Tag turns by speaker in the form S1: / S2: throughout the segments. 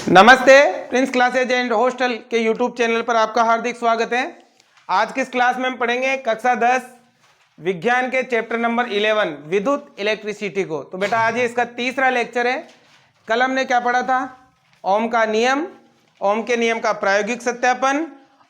S1: नमस्ते, Prince classes and hostel के YouTube channel पर आपका हार्दिक स्वागत है। आज की इस क्लास में हम पढ़ेंगे कक्षा 10 विज्ञान के चैप्टर नंबर 11 विद्युत इलेक्ट्रिसिटी को। तो बेटा आज ये इसका तीसरा लेक्चर है। कल हमने क्या पढ़ा था? ओम का नियम, ओम के नियम का प्रायोगिक सत्यापन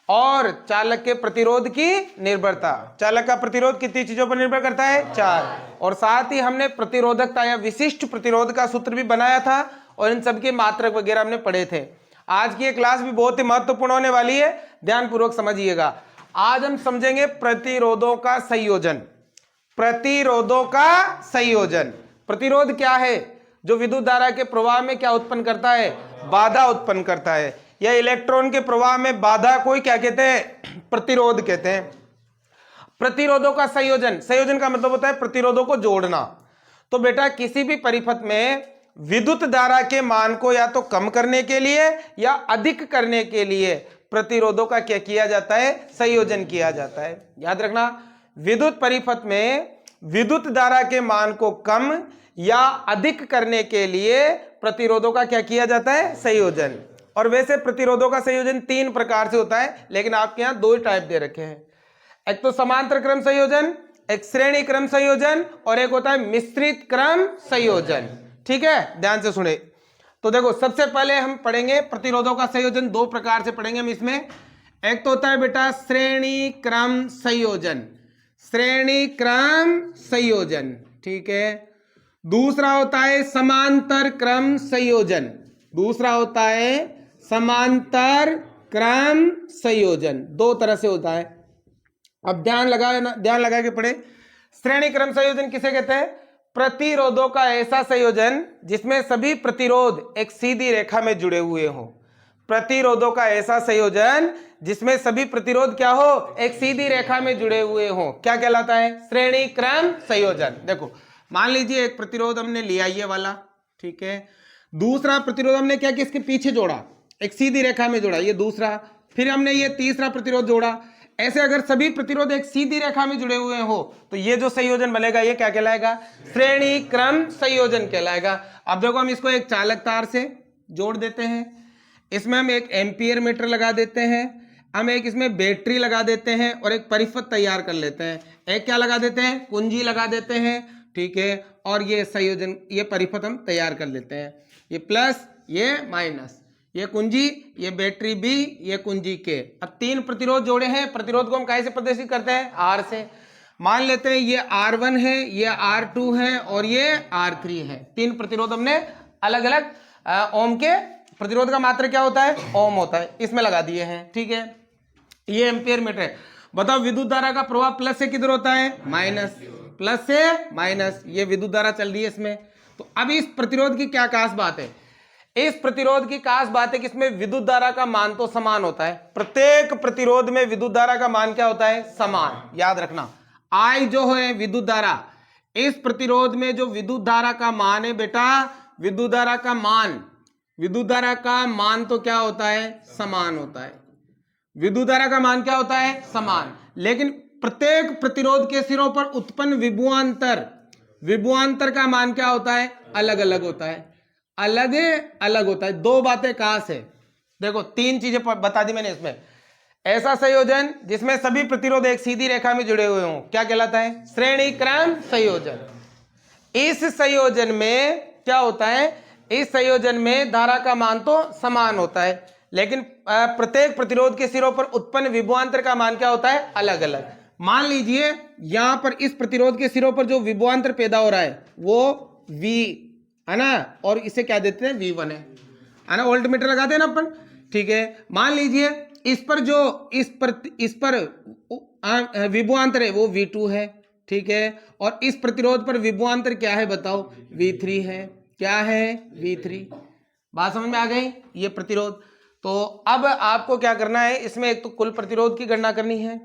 S1: और चालक के प्रतिरोध की निर्भरता। चालक का प्रतिरोध कितनी चीजों पर निर्भर करता है? 4। और साथ ही हमने प्रतिरोधकता या विशिष्ट प्रतिरोध का सूत्र भी बनाया था और इन सबके मात्रक वगैरह हमने पढ़े थे। आज की ये क्लास भी बहुत ही महत्वपूर्ण होने वाली है, ध्यानपूर्वक समझिएगा। आज हम समझेंगे प्रतिरोधों का संयोजन। प्रतिरोधों का संयोजन। प्रतिरोध क्या है? जो विद्युत धारा के प्रवाह में क्या उत्पन्न करता है? बाधा उत्पन्न करता है। या इलेक्ट्रॉन के प्रवाह में बाधा को क्या कहते हैं? प्रतिरोध कहते हैं। प्रतिरोधों का संयोजन, संयोजन का मतलब होता है प्रतिरोधों को जोड़ना। तो बेटा किसी भी परिपथ में विद्युत धारा के मान को या तो कम करने के लिए या अधिक करने के लिए प्रतिरोधों का क्या किया जाता है? संयोजन किया जाता है। याद रखना, विद्युत परिपथ में विद्युत धारा के मान को कम या अधिक करने के लिए प्रतिरोधों का क्या किया जाता है? संयोजन। और वैसे प्रतिरोधों का संयोजन 3 प्रकार से होता है, लेकिन आपके यहां 2 टाइप दे रखे हैं। एक तो समांतर क्रम संयोजन, एक श्रेणी क्रम संयोजन और एक होता है मिश्रित क्रम संयोजन। ठीक है, ध्यान से सुने। तो देखो, सबसे पहले हम पढ़ेंगे प्रतिरोधों का संयोजन 2 प्रकार से पढ़ेंगे हम इसमें। एक तो होता है बेटा श्रेणी क्रम संयोजन, श्रेणी क्रम संयोजन। ठीक है। दूसरा होता है समांतर क्रम संयोजन, दूसरा होता है समांतर क्रम संयोजन। 2 तरह से होता है। अब ध्यान लगा के पढ़े। श्रेणी क्रम संयोजन किसे कहते हैं? प्रतिरोधों का ऐसा संयोजन जिसमें सभी प्रतिरोध एक सीधी रेखा में जुड़े हुए हो। प्रतिरोधों का ऐसा संयोजन जिसमें सभी प्रतिरोध क्या हो? एक सीधी रेखा में जुड़े हुए हो। क्या कहलाता है? श्रेणी क्रम संयोजन। देखो, मान लीजिए एक प्रतिरोध हमने लिया ये वाला, ठीक है। दूसरा प्रतिरोध हमने क्या किया? इसके पीछे जोड़ा, एक सीधी रेखा में जोड़ा, ये दूसरा। फिर हमने ये तीसरा प्रतिरोध जोड़ा। ऐसे अगर सभी प्रतिरोध एक सीधी रेखा में जुड़े हुए हो तो ये जो संयोजन बनेगा ये क्या कहलाएगा? श्रेणी क्रम संयोजन कहलाएगा। अब देखो, हम इसको एक चालक तार से जोड़ देते हैं, इसमें हम एक एम्पियर मीटर लगा देते हैं, हम एक इसमें बैटरी लगा देते हैं और एक परिपथ तैयार कर लेते हैं। एक क्या लगा देते हैं? कुंजी लगा देते हैं। ठीक है। और ये संयोजन, ये परिपथ हम तैयार कर लेते हैं। ये प्लस, ये माइनस, ये कुंजी, ये बैटरी बी, ये कुंजी के। अब 3 प्रतिरोध जोड़े हैं। प्रतिरोध को हम कैसे प्रदर्शित करते हैं? आर से। मान लेते हैं ये R1 है, ये R2 है और ये R3 है। 3 प्रतिरोध हमने अलग अलग ओम के प्रतिरोध का मात्रा क्या होता है? ओम होता है, इसमें लगा दिए हैं। ठीक है। ये एम्पियर मीटर है। बताओ, विद्युत धारा का प्रवाह प्लस से किधर होता है? माइनस। प्लस से माइनस, ये विद्युत धारा चल रही है इसमें। तो अब इस प्रतिरोध की क्या खास बात है? इस प्रतिरोध की खास बात है कि इसमें विद्युत धारा का मान तो समान होता है। प्रत्येक प्रतिरोध में विद्युत धारा का मान क्या होता है? समान। याद रखना, I जो है विद्युत धारा, इस प्रतिरोध में जो विद्युत धारा का मान है बेटा, विद्युत धारा का मान, विद्युत धारा का मान तो क्या होता है? समान होता है। विद्युत धारा का मान क्या होता है? समान। लेकिन प्रत्येक प्रतिरोध के सिरों पर उत्पन्न विभवांतर, विभवांतर का मान क्या होता है? अलग अलग होता है, अलग अलग होता है। 2 बातें कहां से? देखो, 3 चीजें बता दी मैंने इसमें। ऐसा संयोजन जिसमें सभी प्रतिरोध एक सीधी रेखा में जुड़े हुए हों, क्या कहलाता है? श्रेणी क्रम संयोजन। इस संयोजन में क्या होता है? इस संयोजन में धारा का मान तो समान होता है, लेकिन प्रत्येक प्रतिरोध के सिरों पर उत्पन्न विभवांतर का मान क्या होता है? अलग अलग। मान लीजिए यहां पर इस प्रतिरोध के सिरों पर जो विभवांतर पैदा हो रहा है वो V है ना, और इसे क्या देते हैं? V1 है ना, वोल्ट मीटर लगाते हैं ना अपन। ठीक है। मान लीजिए इस पर जो इस पर विभवांतर है वो V2 है। ठीक है। और इस प्रतिरोध पर विभवांतर क्या है बताओ? V3 है। क्या है? V3। बात समझ में आ गई? ये प्रतिरोध। तो अब आपको क्या करना है, इसमें एक तो कुल प्रतिरोध की गणना करनी है,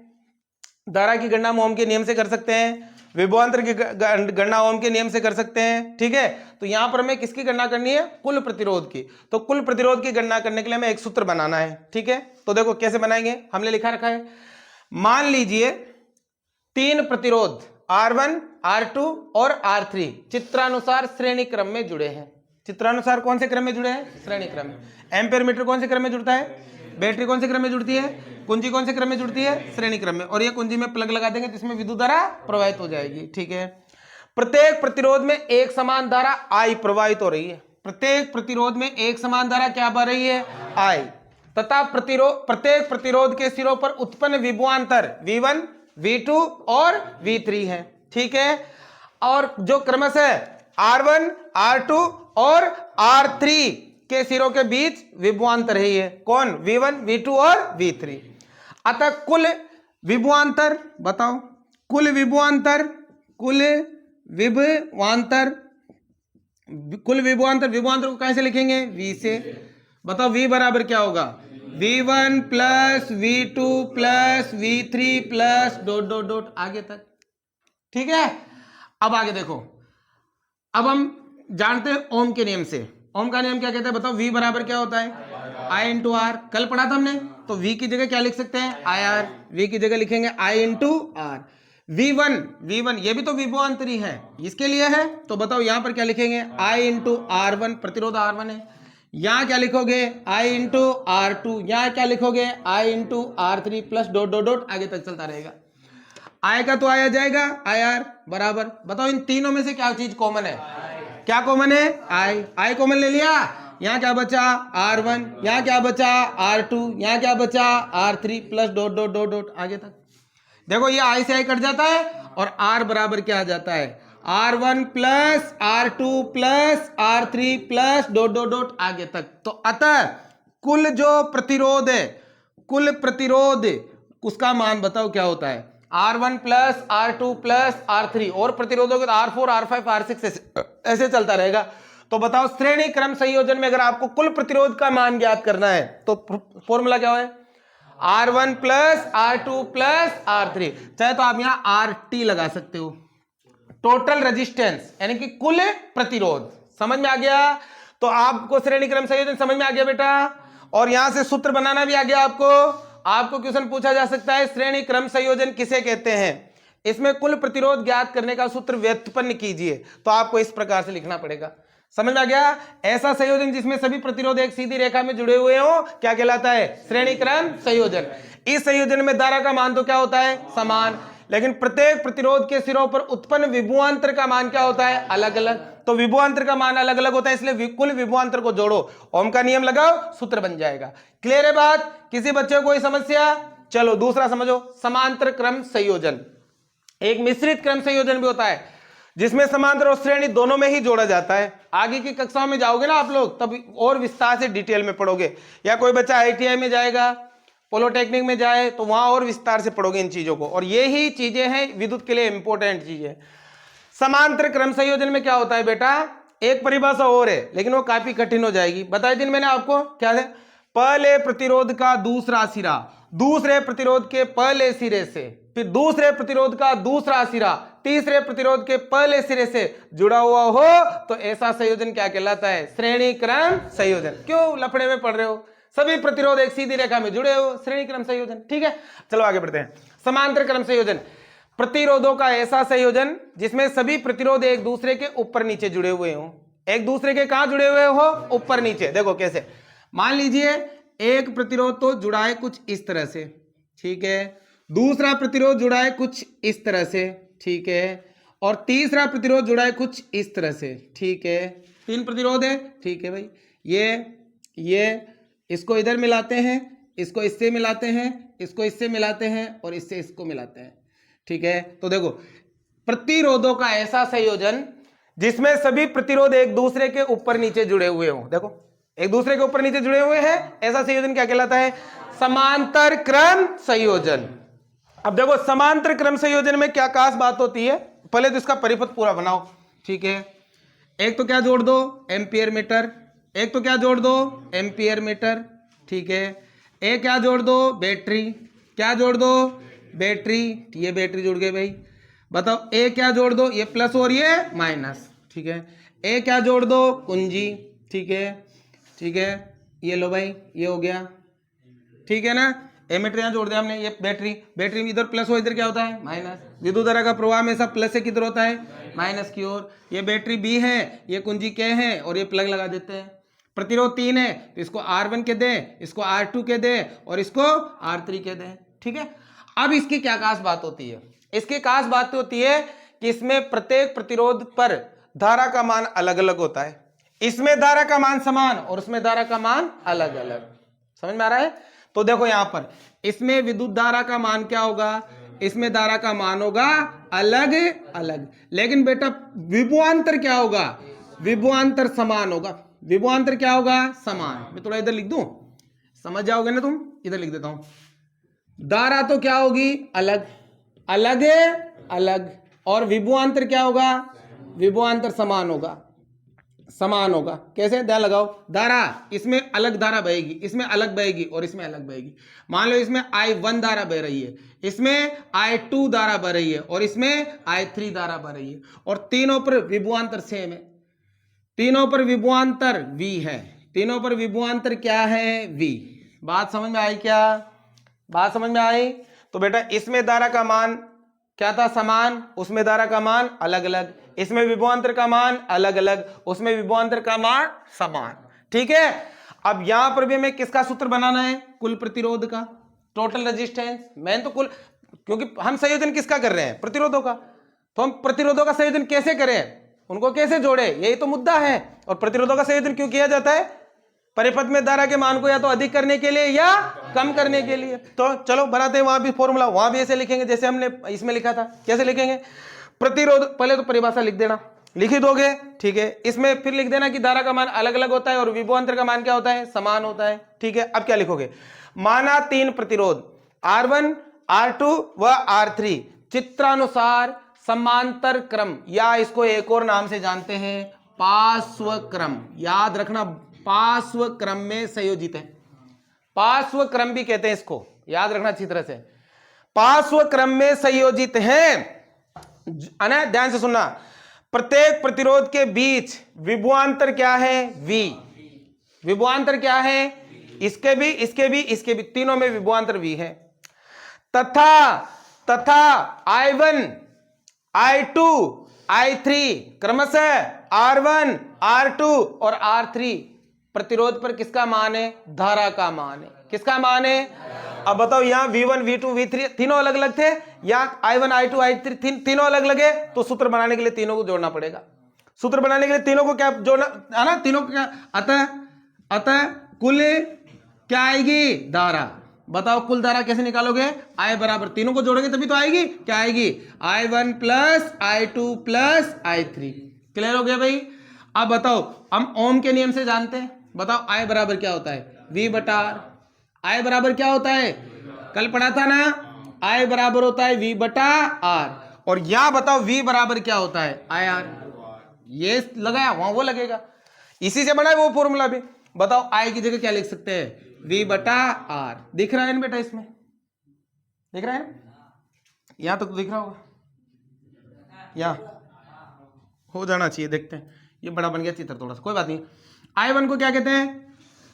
S1: धारा की गणना ओम के नियम से कर सकते हैं, विभवांतर की गणना ओम के नियम से कर सकते हैं। ठीक है। तो यहां पर हमें किसकी गणना करनी है? कुल प्रतिरोध की। तो कुल प्रतिरोध की गणना करने के लिए हमें एक सूत्र बनाना है। ठीक है। तो देखो कैसे बनाएंगे, हमने लिखा रखा है। मान लीजिए 3 प्रतिरोध R1, R2 और R3 चित्रानुसार श्रेणी क्रम में जुड़े हैं। चित्रानुसार कौन से क्रम में जुड़े हैं? श्रेणी क्रम में। एम्पेयर मीटर कौन से क्रम में जुड़ता है? बैटरी कौन से क्रम में जुड़ती है? कुंजी कौन से क्रम में जुड़ती है? श्रेणी क्रम में। और ये कुंजी में प्लग लगा देंगे जिसमें विद्युत धारा प्रवाहित हो जाएगी। ठीक है, प्रत्येक प्रतिरोध में एक समान धारा आई प्रवाहित हो रही है। प्रत्येक प्रतिरोध में एक समान धारा क्या बह रही है? आई। तथा प्रत्येक प्रतिरोध के सिरों पर उत्पन्न विभवांतर V1, V2 और V3 है। ठीक है, और जो क्रमशः R1, R2 और R3 के सिरों के बीच विभवांतर है। कौन? V1, V2 और V3। अतः कुल विभवांतर बताओ, कुल विभवांतर विभवांतर को कैसे लिखेंगे? V से। बताओ V बराबर क्या होगा? V1 plus V2 plus V3 plus dot dot dot आगे तक। ठीक है, अब आगे देखो, अब हम जानते हैं ओम के नियम से। ओम का नियम क्या कहता है बताओ? V बराबर क्या होता है? I into R. कल पढ़ा था हमने, तो V की जगह क्या लिख सकते हैं? IR। V की जगह लिखेंगे I इंटू आर। V1 ये भी तो विभवांतरी है, इसके लिए है, तो बताओ यहां पर क्या लिखेंगे? I इंटू R1, प्रतिरोध R1 है। यहां क्या लिखोगे? I into R2। यहां क्या लिखोगे? I into R3 plus dot dot dot आगे तक चलता रहेगा। आएगा तो आया जाएगा IR बराबर। बताओ इन तीनों में से क्या चीज कॉमन है? क्या कॉमन है? I कॉमन ले लिया। यहाँ क्या बचा? R1। यहाँ क्या बचा? R2। यहाँ क्या बचा? R3 plus dot dot dot dot आगे तक। देखो ये I से I कट जाता है और R बराबर क्या आ जाता है? R1 plus R2 plus R3 plus dot dot dot आगे तक। तो अतः कुल जो प्रतिरोध है, कुल प्रतिरोध उसका मान बताओ क्या होता है? R1 plus R2 plus R3 और प्रतिरोधों के R4, R5, R6 ऐसे चलता रहेगा। तो बताओ श्रेणी क्रम संयोजन में अगर आपको कुल प्रतिरोध का मान ज्ञात करना है तो फॉर्मूला क्या है? R1 plus R2 plus R3। चाहे तो आप यहां RT लगा सकते हो, टोटल रेजिस्टेंस यानी कि कुल प्रतिरोध। समझ में आ गया? तो आपको श्रेणी क्रम संयोजन समझ में आ गया बेटा, और यहां से सूत्र बनाना भी आ गया आपको क्वेश्चन पूछा जा सकता है श्रेणी क्रम संयोजन किसे कहते हैं? इसमें कुल प्रतिरोध ज्ञात करने का सूत्र व्युत्पन्न कीजिए, तो आपको इस प्रकार से लिखना पड़ेगा। समझ में आ गया? ऐसा संयोजन जिसमें सभी प्रतिरोध एक सीधी रेखा में जुड़े हुए हो क्या कहलाता है? श्रेणी क्रम संयोजन। इस संयोजन में धारा का मान तो क्या होता है? समान, लेकिन प्रत्येक प्रतिरोध के सिरों पर उत्पन्न विभवांतर का मान क्या होता है? अलग अलग। तो विभवांतर का मान अलग अलग होता है, इसलिए कुल विभवांतर को जोड़ो, ओम का नियम लगाओ, सूत्र बन जाएगा। क्लियर है बात? किसी बच्चे को कोई समस्या? चलो दूसरा समझो, समांतर क्रम संयोजन। एक मिश्रित क्रम संयोजन भी होता है जिसमें समांतर और श्रेणी दोनों में ही जोड़ा जाता है। आगे की कक्षाओं में जाओगे ना आप लोग, तब और विस्तार से डिटेल में पढ़ोगे, या कोई बच्चा ITI में जाएगा, पॉलिटेक्निक में जाए, तो वहां और विस्तार से पढ़ोगे इन चीजों को। और ये ही चीजें हैं विद्युत के लिए इंपॉर्टेंट चीजें। समांतर क्रम संयोजन में क्या होता है बेटा? एक परिभाषा और है, लेकिन वो काफी कठिन हो जाएगी। बताए दिन मैंने आपको, क्या है? पहले प्रतिरोध का दूसरा सिरा दूसरे प्रतिरोध के पहले सिरे से, फिर दूसरे प्रतिरोध का दूसरा सिरा तीसरे प्रतिरोध के पहले सिरे से जुड़ा हुआ हो, तो ऐसा संयोजन क्या कहलाता है? श्रेणी क्रम संयोजन। क्यों लफड़े में पड़ रहे हो? सभी प्रतिरोध एक सीधी रेखा में जुड़े हो, श्रेणी क्रम संयोजन। ठीक है, चलो आगे बढ़ते हैं। समांतर क्रम संयोजन, प्रतिरोधों का ऐसा संयोजन जिसमें सभी प्रतिरोध एक दूसरे के ऊपर नीचे जुड़े हुए हो। एक दूसरे के कहां जुड़े हुए हो? ऊपर नीचे। देखो कैसे, मान लीजिए एक प्रतिरोध तो जुड़ा है कुछ इस तरह से, ठीक है, दूसरा प्रतिरोध जुड़ा है कुछ इस तरह से, ठीक है, और तीसरा प्रतिरोध जुड़ा है कुछ इस तरह से, ठीक है। तीन प्रतिरोध है, ठीक है भाई। ये इसको इधर मिलाते हैं, इसको इससे मिलाते हैं, इसको इससे मिलाते हैं, और इससे इसको मिलाते हैं, ठीक है। तो देखो प्रतिरोधों का ऐसा संयोजन जिसमें सभी प्रतिरोध एक दूसरे के ऊपर नीचे जुड़े हुए हो। देखो एक दूसरे के ऊपर नीचे जुड़े हुए हैं, ऐसा संयोजन क्या कहलाता है? समांतर क्रम संयोजन। अब देखो समांतर क्रम संयोजन में क्या खास बात होती है, पहले तो इसका परिपथ पूरा बनाओ, ठीक है। एक तो क्या जोड़ दो? Ampere meter. एक तो क्या जोड़ दो? एम्पियर मीटर, ठीक है। एक क्या जोड़ दो? बैटरी। क्या जोड़ दो? बैटरी। ये बैटरी जुड़ गई भाई। बताओ एक क्या जोड़ दो? ये प्लस और ये माइनस, ठीक है। एक क्या जोड़ दो? कुंजी, ठीक है, ठीक है। ये लो भाई, ये हो गया, ठीक है ना। एमीटर यहाँ जोड़ दिया हमने, ये बैटरी में इधर प्लस हो, इधर क्या होता है माइनस। विद्युत धारा का प्रवाह हमेशा प्लस से किधर होता है माइनस की ओर। ये बैटरी बी है, ये कुंजी के है और ये प्लग लगा देते हैं। प्रतिरोध 3 है तो इसको R1 के दें, इसको R2 के दें और इसको R3 के दें। ठीक है, अब इसकी क्या खास बात होती है? इसकी खास बात होती है कि इसमें प्रत्येक प्रतिरोध पर धारा का मान अलग अलग होता है। इसमें धारा का मान समान और उसमें धारा का मान अलग अलग। समझ में आ रहा है? तो देखो यहां पर इसमें विद्युत धारा का मान क्या होगा, इसमें धारा का मान होगा अलग अलग, लेकिन बेटा विभवांतर क्या होगा, विभवांतर समान होगा। विभवांतर क्या होगा समान। मैं थोड़ा इधर लिख दूं, समझ जाओगे ना तुम, इधर लिख देता हूं। धारा तो क्या होगी अलग अलग अलग, और विभवांतर क्या होगा, विभवांतर समान होगा, समान होगा। कैसे, ध्यान लगाओ, धारा इसमें अलग धारा बहेगी, इसमें अलग बहेगी और इसमें अलग बहेगी। मान लो इसमें I1 धारा बह रही है, इसमें I2 धारा बह रही है और इसमें I3 धारा बह रही है, और तीनों पर विभवांतर सेम है। तीनों पर विभवांतर V है, तीनों पर विभवांतर क्या है V। बात समझ में आई क्या, बात समझ में आई? तो बेटा इसमें धारा का मान क्या था समान, उसमें धारा का मान अलग अलग, इसमें विभवांतर का मान अलग अलग, उसमें विभवांतर का मान समान। ठीक है, अब यहां पर भी हमें किसका सूत्र बनाना है, कुल प्रतिरोध का, टोटल रेजिस्टेंस। मैं तो कुल, क्योंकि हम संयोजन किसका कर रहे हैं, प्रतिरोधों का, तो हम प्रतिरोधों का संयोजन कैसे करें, उनको कैसे जोड़े, यही तो मुद्दा है। और प्रतिरोधों का संयोजन क्यों किया जाता है, परिपथ में धारा के मान को या तो अधिक करने के लिए या कम करने के लिए। तो चलो बनाते हैं वहां भी फॉर्मूला, वहां भी ऐसे लिखेंगे जैसे हमने इसमें लिखा था। कैसे लिखेंगे, प्रतिरोध, पहले तो परिभाषा लिख देना, लिख ही दोगे, ठीक है। इसमें फिर लिख देना कि धारा का मान अलग अलग होता है और विभवांतर का मान क्या होता है, समान होता है। ठीक है, अब क्या लिखोगे, माना 3 प्रतिरोध R1, R2 व R3 चित्रानुसार समांतर क्रम, या इसको एक और नाम से जानते हैं पार्श्व क्रम, याद रखना, पार्श्व क्रम में संयोजित है। पार्श्व क्रम भी कहते हैं इसको, याद रखना अच्छी तरह से, पार्श्व क्रम में संयोजित है। ध्यान से सुनना, प्रत्येक प्रतिरोध के बीच विभवांतर क्या है V। विभवांतर क्या है, इसके भी इसके भी इसके भी, तीनों में विभवांतर V है। तथा I1, I2, I3 क्रमशः R1, R2 और R3 प्रतिरोध पर किसका मान है, धारा का मान है। किसका मान है, अब बताओ, यहां V1, V2, V3 तीनों अलग अलग थे, यहाँ I1, I2, I3 तीनों अलग लगे, तो सूत्र बनाने के लिए तीनों को जोड़ना पड़ेगा। सूत्र बनाने के लिए तीनों को क्या जोड़ना है ना, तीनों को क्या, अतः कुल क्या आएगी, धारा। बताओ कुल धारा कैसे निकालोगे, I बराबर, तीनों को जोड़ेंगे तभी तो आएगी, क्या आएगी, I1 plus I2 plus I3। Clear हो गया भाई? अब बताओ, हम ओम के नियम से जानते हैं, बताओ I बराबर क्या होता है, V बटा R। I बराबर क्या होता है, कल पढ़ा था ना, I बराबर होता है V बटा R। और यहां बताओ V बराबर क्या होता है, IR। ये लगाया वहां वो लगेगा, इसी से बना है वो फॉर्मूला भी। बताओ I की जगह क्या लिख सकते हैं, V बटा R। दिख रहा है ना बेटा, इसमें दिख रहा है ना, यहां तक तो दिख रहा होगा, यहां हो जाना चाहिए। देखते हैं, ये बड़ा बन गया चित्र थोड़ा सा, कोई बात नहीं। I1 को क्या कहते हैं,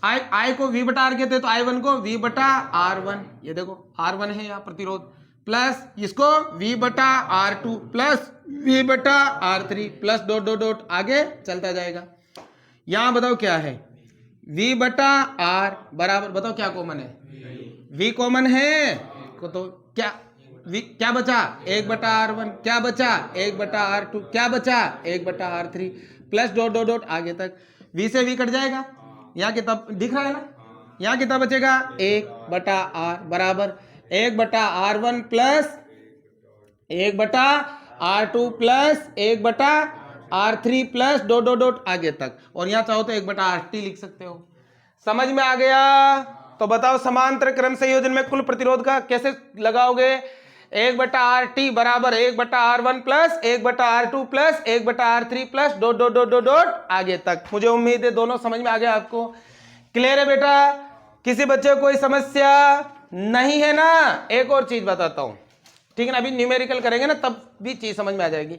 S1: I को V बटा R कहते हैं, तो I1 को V बटा R1, ये देखो R1 है यहाँ प्रतिरोध, प्लस इसको V बटा R2 प्लस V बटा R3 plus dot dot dot आगे चलता जाएगा। यहां बताओ क्या है, V बटा R बराबर, बताओ क्या कॉमन है, V कॉमन है, तो क्या बचा, 1 बटा R1, क्या बचा 1 बटा R2, क्या बचा 1 बटा R3 plus dot dot dot आगे तक। V से V कट जाएगा, यहाँ कितना दिख रहा है ना, यहाँ कितना बचेगा, 1 बटा R बराबर 1 बटा R1 प्लस 1 बटा R2 प्लस 1 बटा R3 plus dot dot dot आगे तक। और यहाँ चाहो तो 1 बटा RT लिख सकते हो। समझ में आ गया? तो बताओ समांतर क्रम संयोजन में कुल प्रतिरोध का कैसे लगाओगे, 1 बटा RT बराबर 1 बटा R1 प्लस 1 बटा R2 प्लस 1 बटा R3 plus dot dot dot dot dot आगे तक। मुझे उम्मीद है दोनों समझ में आ गया आपको, क्लियर है बेटा? किसी बच्चे को कोई समस्या नहीं है ना? एक और चीज बताता हूं, ठीक है ना, अभी न्यूमेरिकल करेंगे ना तब भी चीज समझ में आ जाएगी।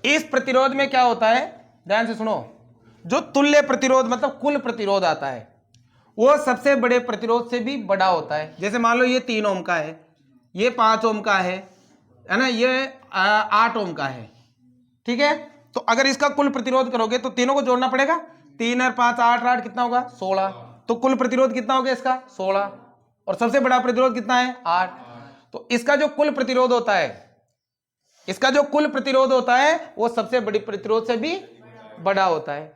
S1: इस प्रतिरोध में क्या होता है, ध्यान से सुनो, जो तुल्य प्रतिरोध मतलब कुल प्रतिरोध आता है, वो सबसे बड़े प्रतिरोध से भी बड़ा होता है। जैसे मान लो ये 3 ओम का है, ये 5 ओम का है ना, ये 8 ओम का है, ठीक है। तो अगर इसका कुल प्रतिरोध करोगे तो तीनों को जोड़ना पड़ेगा, 3 और 5 8 8 कितना होगा 16। तो कुल प्रतिरोध कितना हो गया इसका 16, और सबसे बड़ा प्रतिरोध कितना है 8। तो इसका जो कुल प्रतिरोध होता है, इसका जो कुल प्रतिरोध होता है वो सबसे बड़ी प्रतिरोध से भी बड़ा होता है,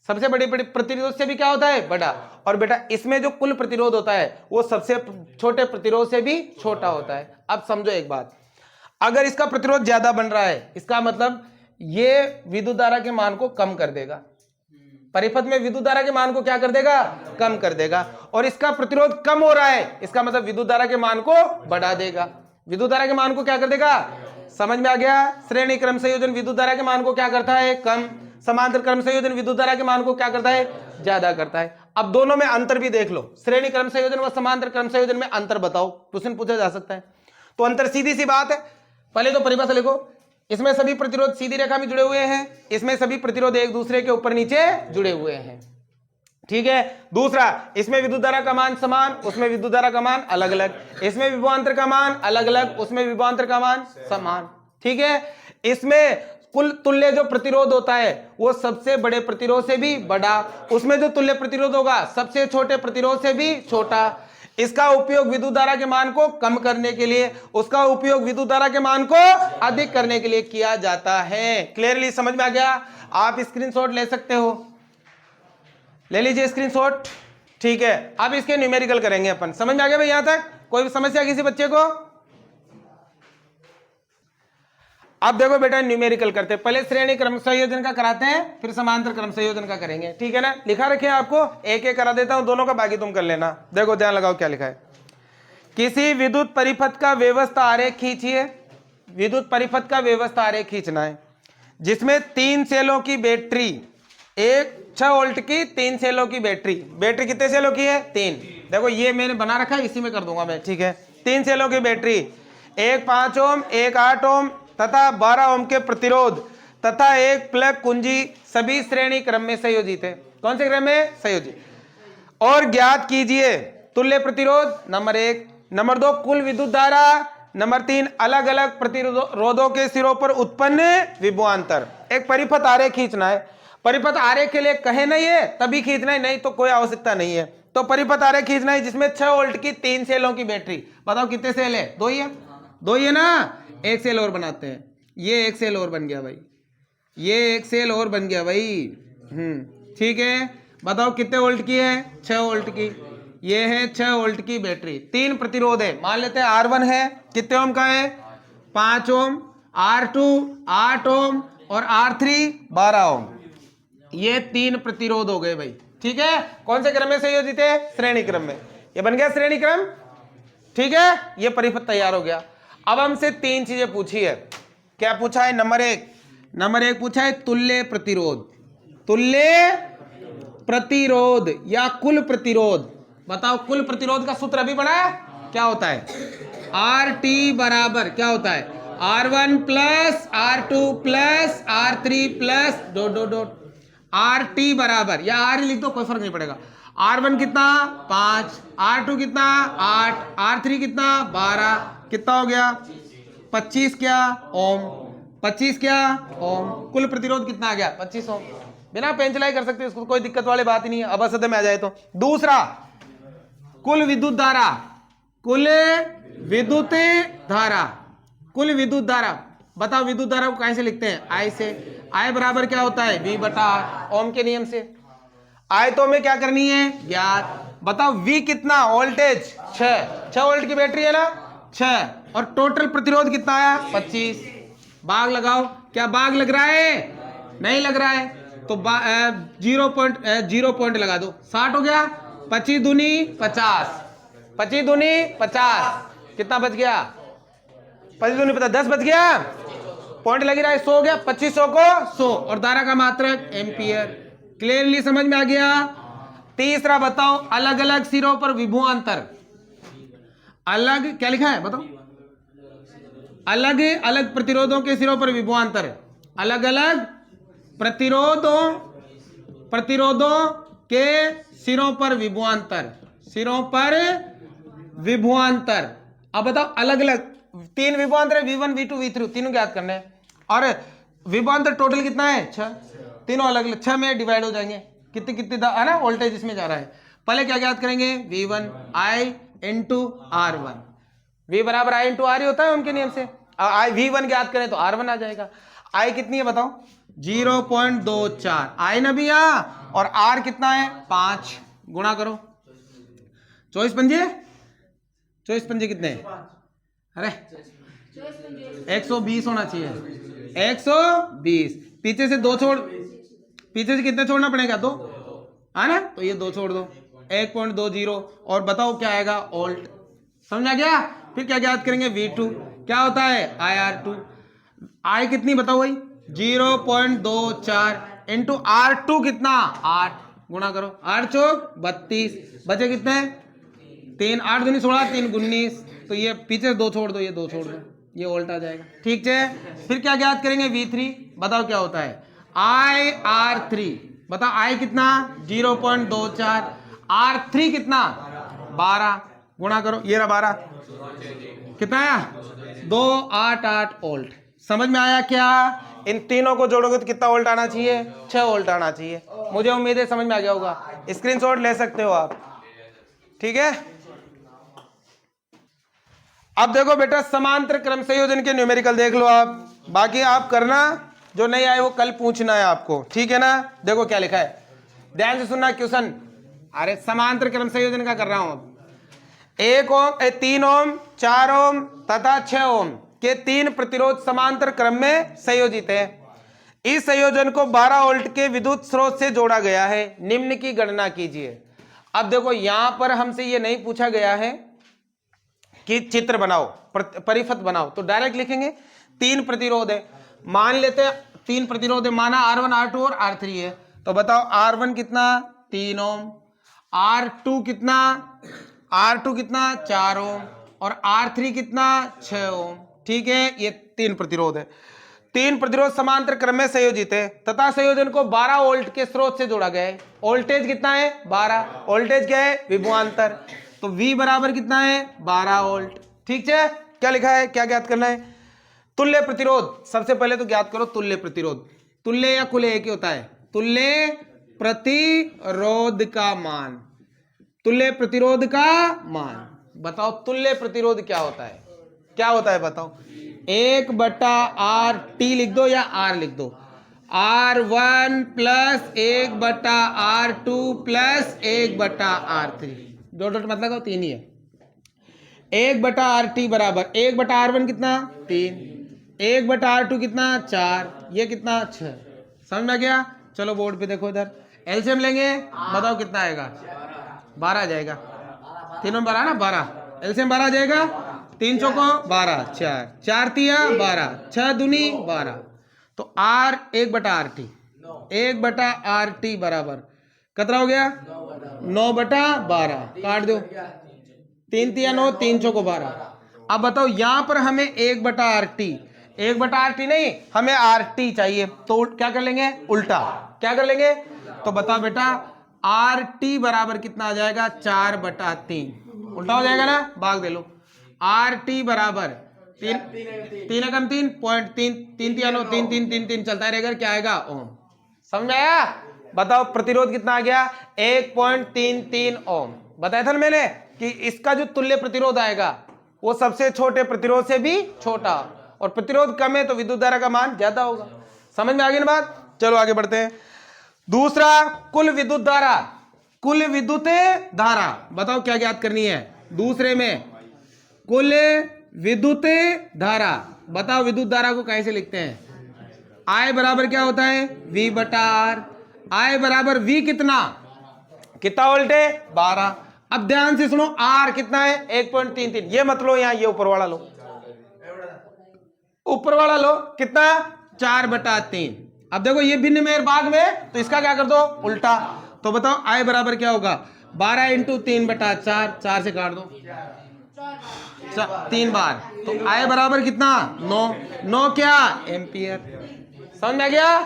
S1: सबसे बड़ी प्रतिरोध से भी क्या होता है बड़ा। और बेटा इसमें जो कुल प्रतिरोध होता है वो सबसे छोटे प्रतिरोध से भी छोटा होता है। अब समझो एक बात, अगर इसका प्रतिरोध ज्यादा बन रहा है, इसका मतलब ये विद्युत धारा के मान को कम कर देगा, परिपथ में विद्युत धारा के मान को क्या कर देगा कम कर देगा। और इसका प्रतिरोध कम हो रहा है, इसका मतलब विद्युत धारा के मान को बढ़ा देगा, विद्युत धारा के मान को क्या कर देगा। समझ में आ गया। श्रेणी क्रम संयोजन विद्युत धारा के मान को क्या करता है कम, समांतर क्रम संयोजन विद्युत धारा के मान को क्या करता है ज्यादा करता है। अब दोनों में अंतर भी देख लो, श्रेणी क्रम संयोजन व समांतर क्रम संयोजन में अंतर बताओ, क्वेश्चन पूछा जा सकता है। तो अंतर सीधी सी बात है, पहले तो परिभाषा लिखो, इसमें सभी प्रतिरोध सीधी रेखा में जुड़े हुए हैं, इसमें सभी प्रतिरोध एक दूसरे के ऊपर नीचे जुड़े हुए हैं, ठीक है। दूसरा, इसमें विद्युत धारा का मान समान, उसमें विद्युत धारा का मान अलग अलग, इसमें विभवांतर का मान अलग अलग, उसमें विभवांतर का मान समान, ठीक है। इसमें कुल तुल्य जो प्रतिरोध होता है वो सबसे बड़े प्रतिरोध से भी बड़ा, उसमें जो तुल्य प्रतिरोध होगा सबसे छोटे प्रतिरोध से भी छोटा। इसका उपयोग विद्युत धारा के मान को कम करने के लिए, उसका उपयोग विद्युत धारा के मान को अधिक करने के लिए किया जाता है। क्लियरली समझ में आ गया। आप स्क्रीनशॉट ले सकते हो, ले लीजिए स्क्रीनशॉट, ठीक है। अब इसके न्यूमेरिकल करेंगे अपन। समझ में आ गया भाई यहां तक, कोई समस्या किसी बच्चे को। अब देखो बेटा न्यूमेरिकल करते हैं, पहले श्रेणी क्रम संयोजन का कराते हैं, फिर समांतर क्रम संयोजन का करेंगे, ठीक है ना। लिखा रखे आपको, एक एक करा देता हूं दोनों का, बाकी तुम कर लेना। देखो ध्यान लगाओ क्या लिखा है। किसी विद्युत परिपथ का व्यवस्था आरेख खींचिए, विद्युत परिपथ का व्यवस्था आरेख खींचना है जिसमें 3 सेलों की बैटरी, एक 6 वोल्ट की 3 सेलों की बैटरी, बैटरी कितने सेलों की है 3। देखो ये मैंने बना रखा है, इसी में कर दूंगा मैं, ठीक है। 3 सेलों की बैटरी, एक 5 ओम, एक 8 ओम तथा 12 ओम के प्रतिरोध तथा एक प्लग कुंजी सभी श्रेणी क्रम में संयोजित है। कौन से क्रम में संयोजित। और ज्ञात कीजिए तुल्य प्रतिरोध नंबर 1, नंबर 2 कुल विद्युत धारा, नंबर 3 अलग अलग प्रतिरोधों के सिरों पर उत्पन्न विभवांतर। एक परिपथ आरेख खींचना है, परिपथ आरेख के लिए कहे नहीं है तभी खींचना है, नहीं तो कोई आवश्यकता नहीं है। तो परिपथ आरेख खींचना है जिसमें 6 वोल्ट की 3 सेलों की बैटरी, बताओ कितने सेल है 2 ही है, 2 ही है ना। एक सेल और बनाते हैं, ये एक सेल और बन गया भाई, ये एक सेल और बन गया भाई, ठीक है। बताओ कितने वोल्ट की है 6 वोल्ट की, ये है 6 वोल्ट की बैटरी। 3 प्रतिरोध है, मान लेते हैं R1 है, कितने ओम का है 5 ओम, R2 8 ओम और R3 12 ओम। ये 3 प्रतिरोध हो गए भाई, ठीक है। कौन से क्रम में संयोजित है श्रेणी क्रम में, ये बन गया श्रेणी क्रम, ठीक है। ये परिपथ तैयार हो गया। अब हमसे 3 चीजें पूछी है, क्या पूछा है। नंबर एक पूछा है तुल्य प्रतिरोध, तुल्य प्रतिरोध या कुल प्रतिरोध। बताओ कुल प्रतिरोध का सूत्र अभी पढ़ा है, क्या होता है RT बराबर क्या होता है R1 plus R2 plus R3 plus dot dot dot. RT बराबर, या R लिख दो कोई फर्क नहीं पड़ेगा। R1 कितना 5, R2 कितना 8, R3 कितना 12, कितना हो गया 25 क्या ओम, 25 क्या ओम। कुल प्रतिरोध कितना आ गया 25 ओम। बिना पेन चलाई कर सकते, इसको कोई दिक्कत वाली बात ही नहीं है, अब असद में आ जाए तो। दूसरा कुल विद्युत धारा, कुल विद्युत धारा, कुल विद्युत धारा। बताओ विद्युत धारा को कैसे लिखते हैं I से, I बराबर क्या होता है V बटा R, ओम के नियम से। I तो में क्या करनी है ज्ञात। बताओ V कितना, वोल्टेज 6 वोल्ट की बैटरी है ना 6, और टोटल प्रतिरोध कितना आया 25। बाग लगाओ, क्या बाग लग रहा है नहीं लग रहा है, तो 0 पॉइंट लगा दो, 60 हो गया। 25 दूनी 50, 25 दूनी 50, कितना बच गया 25 दूनी 50, 10 बच गया, पॉइंट लग रहा है 100 हो गया, 2500 को 100, और धारा का मात्रक एम्पियर। क्लियरली समझ में आ गया। तीसरा बताओ अलग अलग सिरों पर विभवांतर, अलग क्या लिखा है बताओ, अलग अलग प्रतिरोधों के सिरों पर विभवांतर, अलग अलग प्रतिरोधों के सिरों पर विभवांतर, सिरों पर विभवांतर। अब बताओ अलग अलग तीन विभवांतर है, V1 V2 V3 तीनों ज्ञात करने हैं। और विभवांतर टोटल कितना है 6, तीनों अलग अलग 6 में डिवाइड हो जाएंगे। कितनी कितनी है ना वोल्टेज इसमें जा रहा है। पहले क्या ज्ञात करेंगे V1 I into R1, V बराबर I इंटू R ही होता है उनके नियम से। V1 ज्ञात करें तो R1 आ जाएगा। I कितनी है बताओ 0.24 I ना भी यहाँ, और R कितना है 5, गुणा करो 24 पंजे कितने अरे 120 होना चाहिए 120। पीछे से 2 छोड़, पीछे से कितने छोड़ना पड़ेगा 2 है ना, तो ये 2 छोड़ दो 1.20 और बताओ क्या आएगा वोल्ट। समझ आ गया। फिर क्या ज्ञात करेंगे V2 क्या होता है IR2, I कितनी बताओ भाई 0.24 इंटू R2 कितना 8, गुणा करो 8 चौक 32, बचे कितने 3, 8 दूनी 16 3 19, तो ये पीछे 2 छोड़ दो, ये 2 छोड़ दो, ये वोल्ट आ जाएगा। ठीक है। फिर क्या ज्ञात करेंगे V3, बताओ क्या होता है IR3, बताओ I कितना 0.24, R3 कितना 12, गुणा करो ये रहा 12, कितना आया 288 वोल्ट। समझ में आया क्या। इन तीनों को जोड़ोगे तो कितना वोल्ट आना चाहिए 6 वोल्ट आना चाहिए। मुझे उम्मीद है समझ में आ गया होगा, स्क्रीनशॉट ले सकते हो आप। ठीक है। अब देखो बेटा समांतर क्रम संयोजन के न्यूमेरिकल देख लो आप, बाकी आप करना, जो नहीं आए वो कल पूछना है आपको। ठीक है ना। देखो क्या लिखा है, ध्यान से सुनना क्वेश्चन। अरे समांतर क्रम संयोजन का कर रहा हूं अब। 1 ओम 3 ओम 4 ओम तथा 6 ओम के 3 प्रतिरोध समांतर क्रम में संयोजित है। इस संयोजन को 12 वोल्ट के विद्युत स्रोत से जोड़ा गया है, निम्न की गणना कीजिए। अब देखो यहां पर हमसे ये नहीं पूछा गया है कि चित्र बनाओ परिपथ बनाओ, तो डायरेक्ट लिखेंगे 3 प्रतिरोध है, मान लेते हैं 3 प्रतिरोध है, माना R1 R2 और R3 है। तो बताओ R1 कितना 3 ओम, R2 कितना 4 ओम और R3 कितना 6 ओम। ठीक है, ये 3 प्रतिरोध है। 3 प्रतिरोध समांतर क्रम में संयोजित है तथा संयोजन को 12 वोल्ट के स्रोत से जोड़ा गया है। वोल्टेज कितना है 12, वोल्टेज क्या है विभवांतर, तो V बराबर कितना है 12 वोल्ट। ठीक है। क्या लिखा है, क्या ज्ञात करना है तुल्य प्रतिरोध। सबसे पहले तो ज्ञात करो तुल्य प्रतिरोध, तुल्य या कुल एक ही होता है, तुल्य प्रतिरोध का मान, तुल्य प्रतिरोध का मान। बताओ तुल्य प्रतिरोध क्या होता है, क्या होता है बताओ। 1/RT लिख दो या R लिख दो, R1 plus 1/R2 plus 1/R3, दो डॉट मतलब लगाओ 3 ही है। 1/RT बराबर 1/R1 कितना 3, 1/R2 कितना 4, ये कितना 6। समझ में आ गया। चलो बोर्ड पे देखो इधर, एलसीएम लेंगे, बताओ कितना आएगा 12 आ जाएगा, तीनों 12 ना 12, एलसीएम 12 आ जाएगा, 3 चौको 12, 4 4 तिया 12, 6 दूनी 12, तो R 1/RT 1/RT बराबर कितना हो गया 9/12, काट दो 3 तिया 9, 3 चौको 12। अब बताओ यहां पर हमें 1/RT, 1/RT नहीं हमें RT चाहिए, तो क्या कर लेंगे उल्टा, क्या कर लेंगे, तो बताओ बेटा RT बराबर कितना आ जाएगा 4/3, उल्टा हो जाएगा ना, भाग दे लो। RT बराबर 3 कम 3.3, 3 तिया 9, 3 3 3 3 चलता रहेगा, क्या आएगा ओम। समझ में आया। बताओ प्रतिरोध कितना आ गया 1.33 ओम। बताया था ना मैंने कि इसका जो तुल्य प्रतिरोध आएगा वो सबसे छोटे प्रतिरोध से भी छोटा, और प्रतिरोध कम है तो विद्युत धारा का मान ज्यादा होगा। समझ में आ गई ना बात। चलो आगे बढ़ते हैं। दूसरा कुल विद्युत धारा, कुल विद्युत धारा बताओ क्या ज्ञात करनी है। दूसरे में कुल विद्युत धारा, बताओ विद्युत धारा को कैसे लिखते हैं। I बराबर क्या होता है V/R, I बराबर V कितना वोल्ट है 12। अब ध्यान से सुनो R कितना है 1.33, ये मत लो यहां, ये ऊपर वाला लो, ऊपर वाला लो कितना 4/3। अब देखो ये भिन्न में भाग में, तो इसका क्या कर दो उल्टा, तो बताओ I बराबर क्या होगा 12 इंटू 3/4, 4 से काट दो 3 बार, तो I बराबर कितना 9 क्या एम्पियर। समझ में आ गया।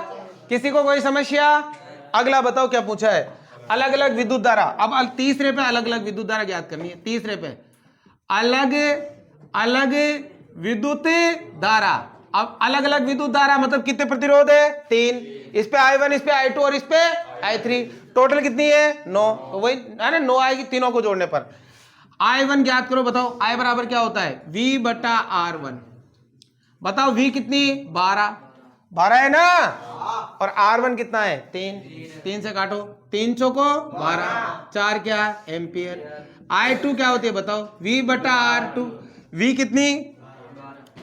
S1: किसी को कोई समस्या। अगला बताओ क्या पूछा है, अलग अलग विद्युत धारा। अब तीसरे पे अलग अलग विद्युत धारा ज्ञात करनी है। तीसरे पे अलग अलग विद्युत धारा। अब अलग अलग विद्युत धारा मतलब कितने प्रतिरोध है? 3। इस पे I1, इस पे I2 और इस पे I3। टोटल कितनी है? 9। तो वही है ना, 9 आएगी तीनों को जोड़ने पर। I1 ज्ञात करो, बताओ I बराबर क्या होता है? V बटा R1। बताओ V कितनी? 12 है ना, और R1 कितना है? 3 से काटो, 3 चौको 12, 4 क्या? एम्पियर। I2 क्या होती है बताओ? V बटा R2। V कितनी?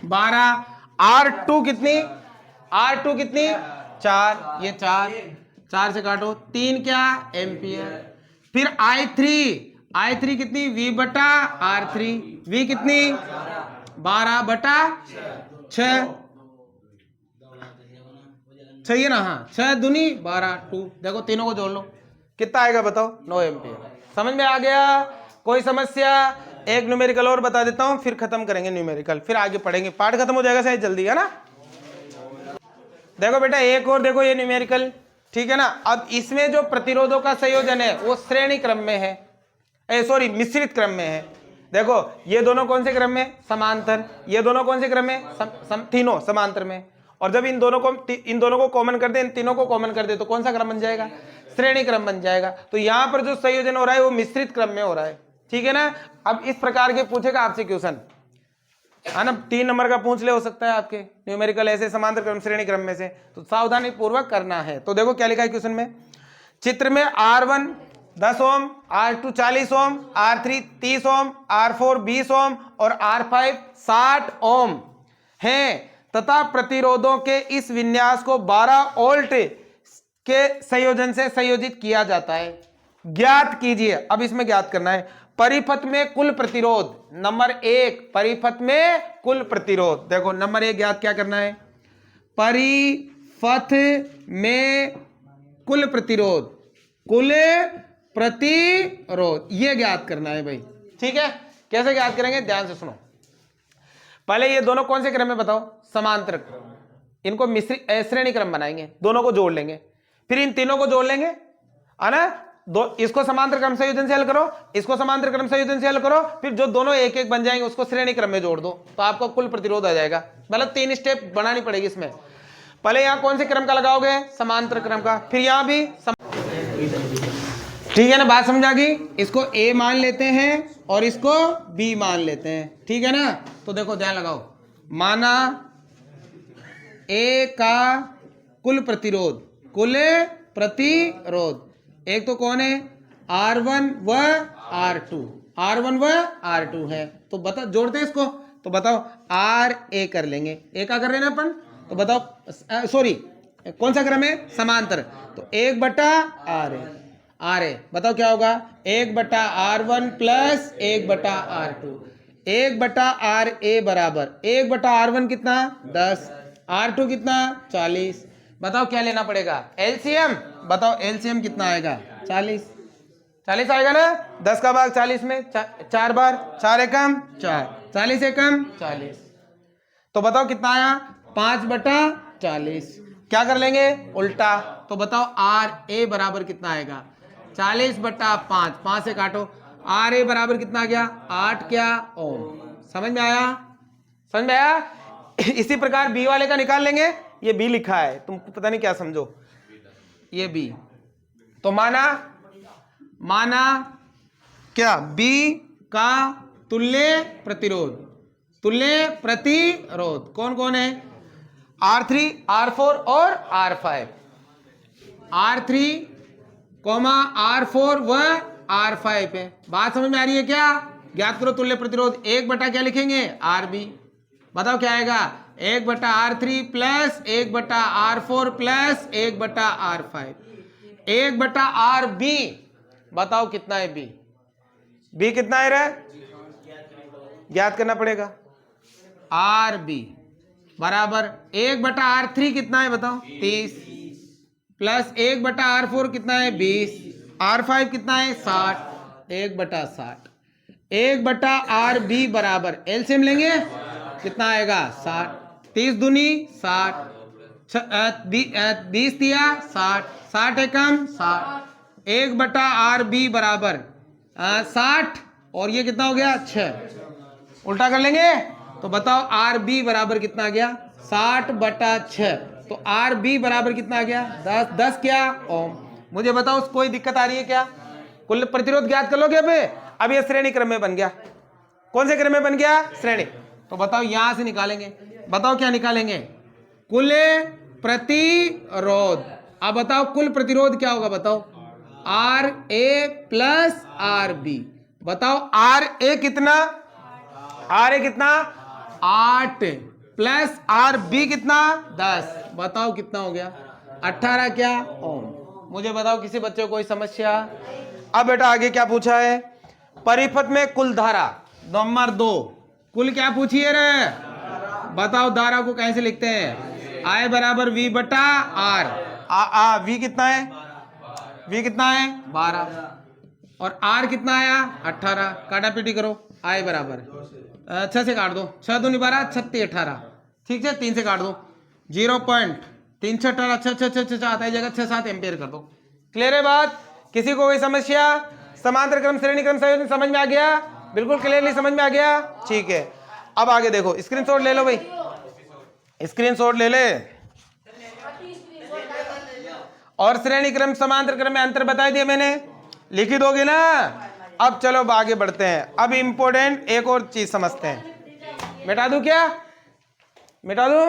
S1: 12। R2 कितनी? R2 कितनी? 4। ये 4 से काटो, 3 क्या? एम्पियर। फिर I3 कितनी? V बटा R3। V कितनी? 12 बटा 6। सही है ना? हाँ, 6 दूनी 12, 2। देखो तीनों को जोड़ लो, कितना आएगा बताओ? 9 एम्पियर। समझ में आ गया? कोई समस्या? एक न्यूमेरिकल और बता देता हूं, फिर खत्म करेंगे न्यूमेरिकल, फिर आगे पढ़ेंगे, पाठ खत्म हो जाएगा शायद जल्दी, है ना? देखो बेटा एक और देखो ये न्यूमेरिकल, ठीक है ना? अब इसमें जो प्रतिरोधों का संयोजन है वो श्रेणी क्रम में है, मिश्रित क्रम में है। देखो ये दोनों कौन से क्रम में? समांतर। ये दोनों कौन से क्रम में? तीनों समांतर में। और जब इन दोनों को कॉमन कर दे, इन तीनों को कॉमन कर दे, तो कौन सा क्रम बन जाएगा? श्रेणी क्रम बन जाएगा। तो यहां पर जो संयोजन हो रहा है वो मिश्रित क्रम में हो रहा है, ठीक है ना? अब इस प्रकार के पूछेगा आपसे क्वेश्चन, है ना? 3 नंबर का पूछ ले, हो सकता है आपके न्यूमेरिकल ऐसे समांतर क्रम श्रेणी क्रम में से, तो सावधानी पूर्वक करना है। तो देखो क्या लिखा है क्वेश्चन में, चित्र में R1 10 ओम, R2 40 ओम, R3 30 ओम, R4 20 ओम और R5 60 ओम हैं तथा प्रतिरोधों के इस विन्यास को 12 वोल्ट के संयोजन से संयोजित किया जाता है। ज्ञात कीजिए। अब इसमें ज्ञात करना है परिपथ में कुल प्रतिरोध। नंबर 1, परिपथ में कुल प्रतिरोध। देखो नंबर 1 ज्ञात क्या करना है? परिपथ में कुल प्रतिरोध, ये ज्ञात करना है भाई, ठीक है? कैसे ज्ञात करेंगे? ध्यान से सुनो। पहले ये दोनों कौन से क्रम में बताओ? समांतर क्रम। इनको मिश्रित श्रेणी क्रम बनाएंगे, दोनों को जोड़ लेंगे, फिर इन तीनों को जोड़ लेंगे, है ना? इसको समांतर क्रम संयोजन से हल करो, इसको समांतर क्रम संयोजन से हल करो, फिर जो दोनों एक एक बन जाएंगे उसको श्रेणी क्रम में जोड़ दो, तो आपको कुल प्रतिरोध आ जाएगा। मतलब 3 स्टेप बनानी पड़ेगी इसमें। पहले यहां कौन से क्रम का लगाओगे? समांतर क्रम का। फिर यहां भी ठीक है ना? बात समझ आ गई? इसको A मान लेते हैं और इसको B मान लेते हैं, ठीक है ना? तो देखो ध्यान लगाओ, माना A का कुल प्रतिरोध एक तो कौन है? R1 व R2 है। तो बताओ, जोड़ते हैं इसको, तो बताओ RA कर लेंगे। A का कर रहे हैं ना अपन, तो बताओ सॉरी कौन सा क्रम है? समांतर। तो 1 बटा RA बताओ क्या होगा? 1 बटा R1 प्लस 1 बटा R2। 1 बटा RA बराबर 1 बटा R1 कितना? 10, R2 कितना? 40। बताओ क्या लेना पड़ेगा? एलसीएम। बताओ एलसीएम कितना आएगा? 40 आएगा ना? 10 का भाग 40 में 4 बार, 4 एकम 4, 40 एकम 40। तो बताओ कितना आया? 5 बटा 40। क्या कर लेंगे? उल्टा। तो बताओ RA बराबर कितना आएगा? 40 बटा 5, 5 से काटो, RA बराबर कितना आ गया? 8 क्या ओम। समझ में आया? इसी प्रकार B वाले का निकाल लेंगे। ये B लिखा है, तुमको पता नहीं क्या समझो, ये B। तो माना क्या? B का तुल्य प्रतिरोध कौन कौन है? R3, R4 और R5। R3, R4 व R5 है। बात समझ में आ रही है क्या? ज्ञात करो तुल्य प्रतिरोध। 1 बटा क्या लिखेंगे? RB। बताओ क्या आएगा? 1 बटा R3 प्लस 1 बटा R4 प्लस 1 बटा R5, 1 बटा RB। बताओ कितना है B कितना है रे? ज्ञात करना पड़ेगा। RB बराबर 1 बटा R3 कितना है बताओ? 30 प्लस 1 बटा R4 कितना है? 20, R5 कितना है? 60, 1 बटा 60। 1 बटा RB बराबर एलसीएम लेंगे, कितना आएगा? 60, 30 दूनी 60, 20 दिया 60, 60 एकम 60, 1/RB बराबर 60 और ये कितना हो गया 6। उल्टा कर लेंगे तो बताओ RB बराबर कितना आ गया 60/6। तो RB बराबर कितना आ गया 10 क्या ओम। मुझे बताओ कोई दिक्कत आ रही है क्या? कुल प्रतिरोध ज्ञात कर लोगे अब ये श्रेणी क्रम में बन गया। कौन से क्रम में बन गया? श्रेणी। तो बताओ यहां से निकालेंगे, बताओ क्या निकालेंगे? कुल प्रतिरोध। अब बताओ कुल प्रतिरोध क्या होगा? बताओ RA प्लस RB। बताओ RA कितना? RA कितना 8 प्लस RB कितना 10। बताओ कितना हो गया 18 क्या ओम। मुझे बताओ किसी बच्चे को कोई समस्या? अब बेटा आगे क्या पूछा है? परिपथ में कुल धारा नंबर 2। कुल क्या पूछी है रे? बताओ धारा को कैसे लिखते हैं? I बराबर V/R। V कितना है? V कितना है 12 और R कितना आया 18। काटा पीटी करो। I बराबर 6 से काट दो, 6 दूनी 12 36 18। ठीक है 3 से काट दो 0.3 6 18 6 6 6 आता है जगह 6 7 एम्पियर कर दो। क्लियर है बात? किसी को कोई समस्या? समांतर क्रम श्रेणी क्रम संयोजन समझ में आ गया? बिल्कुल क्लियरली समझ में आ गया? ठीक है अब आगे देखो, स्क्रीनशॉट ले लो भाई, स्क्रीनशॉट ले ले। और श्रेणी क्रम समांतर क्रम में अंतर बता दिया मैंने, लिखी दोगे ना? अब चलो आगे बढ़ते हैं। अब इंपॉर्टेंट एक और चीज समझते हैं। मिटा दूं क्या? मिटा दूं?